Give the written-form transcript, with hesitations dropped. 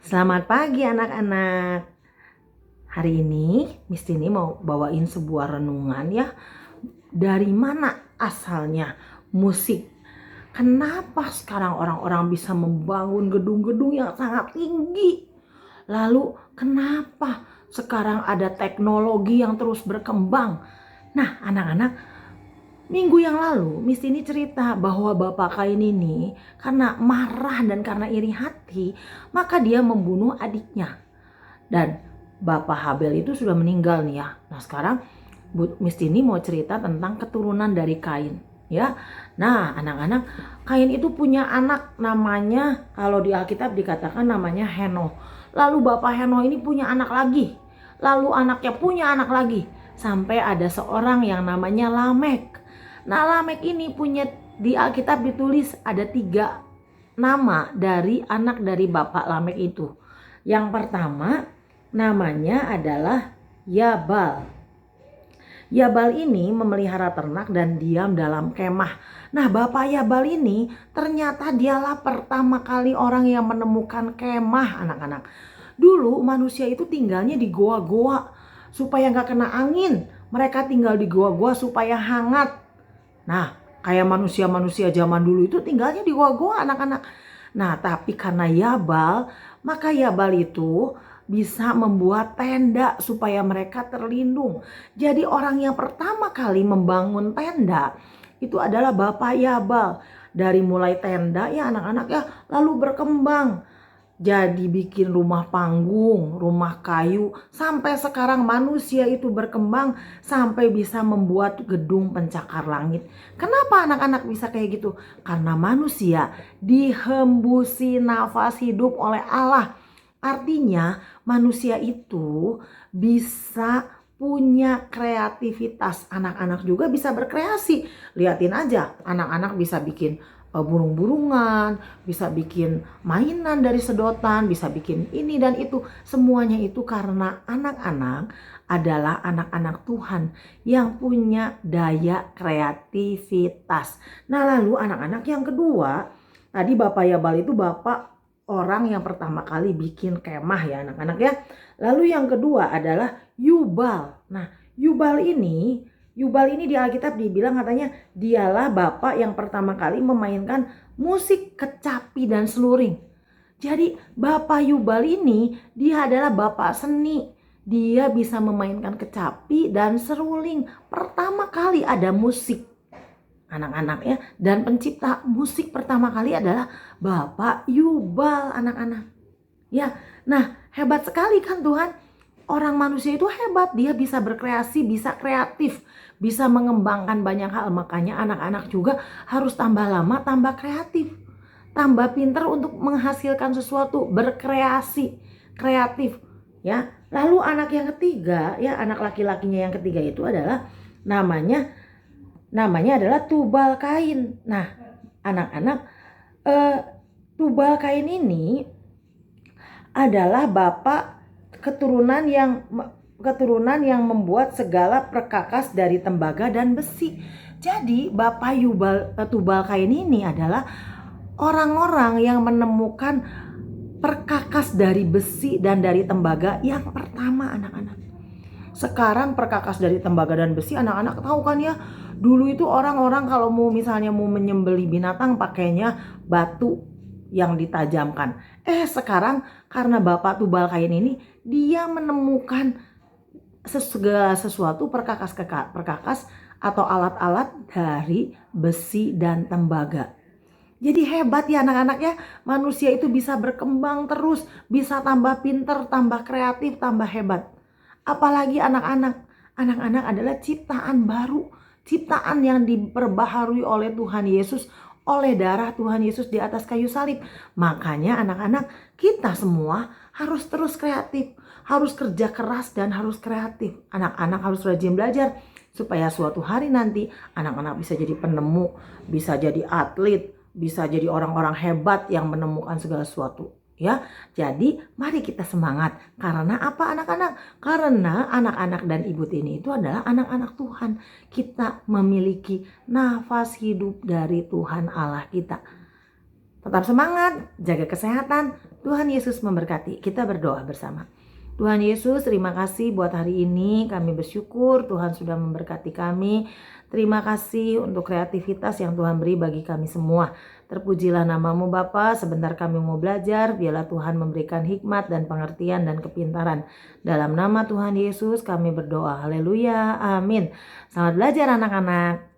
Selamat pagi anak-anak. Hari ini Miss Tini mau bawain sebuah renungan ya. Dari mana asalnya musik? Kenapa sekarang orang-orang bisa membangun gedung-gedung yang sangat tinggi? Lalu kenapa sekarang ada teknologi yang terus berkembang? Nah anak-anak, minggu yang lalu Miss Tini cerita bahwa Bapak Kain ini karena marah dan karena iri hati, maka dia membunuh adiknya. Dan Bapak Habel itu sudah meninggal nih ya. Nah sekarang Miss Tini mau cerita tentang keturunan dari Kain ya. Nah anak-anak, Kain itu punya anak namanya, kalau di Alkitab dikatakan namanya Henoh. Lalu Bapak Henoh ini punya anak lagi. Lalu anaknya punya anak lagi. Sampai ada seorang yang namanya Lamek. Nah Lamek ini punya, di Alkitab ditulis ada 3 nama dari anak dari Bapak Lamek itu. Yang pertama namanya adalah Yabal. Yabal ini memelihara ternak dan diam dalam kemah. Nah Bapak Yabal ini ternyata dialah pertama kali orang yang menemukan kemah anak-anak. Dulu manusia itu tinggalnya di goa-goa supaya gak kena angin. Mereka tinggal di goa-goa supaya hangat. Nah, kayak manusia-manusia zaman dulu itu tinggalnya di goa-goa anak-anak. Nah, tapi karena Yabal, maka Yabal itu bisa membuat tenda supaya mereka terlindung. Jadi orang yang pertama kali membangun tenda itu adalah Bapak Yabal. Dari mulai tenda ya anak-anak ya, lalu berkembang. Jadi bikin rumah panggung, rumah kayu, sampai sekarang manusia itu berkembang sampai bisa membuat gedung pencakar langit. Kenapa anak-anak bisa kayak gitu? Karena manusia dihembusi nafas hidup oleh Allah. Artinya manusia itu bisa punya kreativitas. Anak-anak juga bisa berkreasi. Liatin aja, anak-anak bisa bikin burung-burungan, bisa bikin mainan dari sedotan, bisa bikin ini dan itu. Semuanya itu karena anak-anak adalah anak-anak Tuhan yang punya daya kreativitas. Nah lalu anak-anak yang kedua, tadi Bapak Yabal itu bapak orang yang pertama kali bikin kemah ya anak-anak ya. Lalu yang kedua adalah Yubal. Nah Yubal ini di Alkitab dibilang katanya dialah bapak yang pertama kali memainkan musik kecapi dan seluring. Jadi Bapak Yubal ini dia adalah bapak seni. Dia bisa memainkan kecapi dan seruling. Pertama kali ada musik anak-anak ya. Dan pencipta musik pertama kali adalah Bapak Yubal anak-anak. Ya, nah hebat sekali kan Tuhan. Orang manusia itu hebat, dia bisa berkreasi, bisa kreatif, bisa mengembangkan banyak hal. Makanya anak-anak juga harus tambah lama, tambah kreatif, tambah pinter untuk menghasilkan sesuatu, berkreasi, kreatif. Ya, lalu anak yang ketiga, ya anak laki-lakinya yang ketiga itu adalah namanya adalah Tubal Kain. Nah, anak-anak, Tubal Kain ini adalah bapak keturunan yang membuat segala perkakas dari tembaga dan besi. Jadi Bapak Tubal Kain ini adalah orang-orang yang menemukan perkakas dari besi dan dari tembaga yang pertama anak-anak. Sekarang perkakas dari tembaga dan besi anak-anak tahu kan ya. Dulu itu orang-orang kalau mau misalnya mau menyembelih binatang pakainya batu yang ditajamkan. Sekarang karena Bapak Tubal Kain ini dia menemukan segala sesuatu perkakas atau alat-alat dari besi dan tembaga. Jadi hebat ya anak-anak ya. Manusia itu bisa berkembang terus, bisa tambah pinter, tambah kreatif, tambah hebat. Apalagi anak-anak. Anak-anak adalah ciptaan baru, ciptaan yang diperbaharui oleh Tuhan Yesus, oleh darah Tuhan Yesus di atas kayu salib. Makanya anak-anak, kita semua harus terus kreatif, harus kerja keras dan harus kreatif. Anak-anak harus rajin belajar supaya suatu hari nanti anak-anak bisa jadi penemu, bisa jadi atlet, bisa jadi orang-orang hebat yang menemukan segala sesuatu. Ya, jadi mari kita semangat. Karena apa anak-anak? Karena anak-anak dan ibu Tini itu adalah anak-anak Tuhan. Kita memiliki nafas hidup dari Tuhan Allah kita. Tetap semangat, jaga kesehatan. Tuhan Yesus memberkati. Kita berdoa bersama. Tuhan Yesus, terima kasih buat hari ini. Kami bersyukur Tuhan sudah memberkati kami. Terima kasih untuk kreativitas yang Tuhan beri bagi kami semua. Terpujilah namamu Bapa. Sebentar kami mau belajar. Biarlah Tuhan memberikan hikmat dan pengertian dan kepintaran. Dalam nama Tuhan Yesus kami berdoa. Haleluya. Amin. Selamat belajar anak-anak.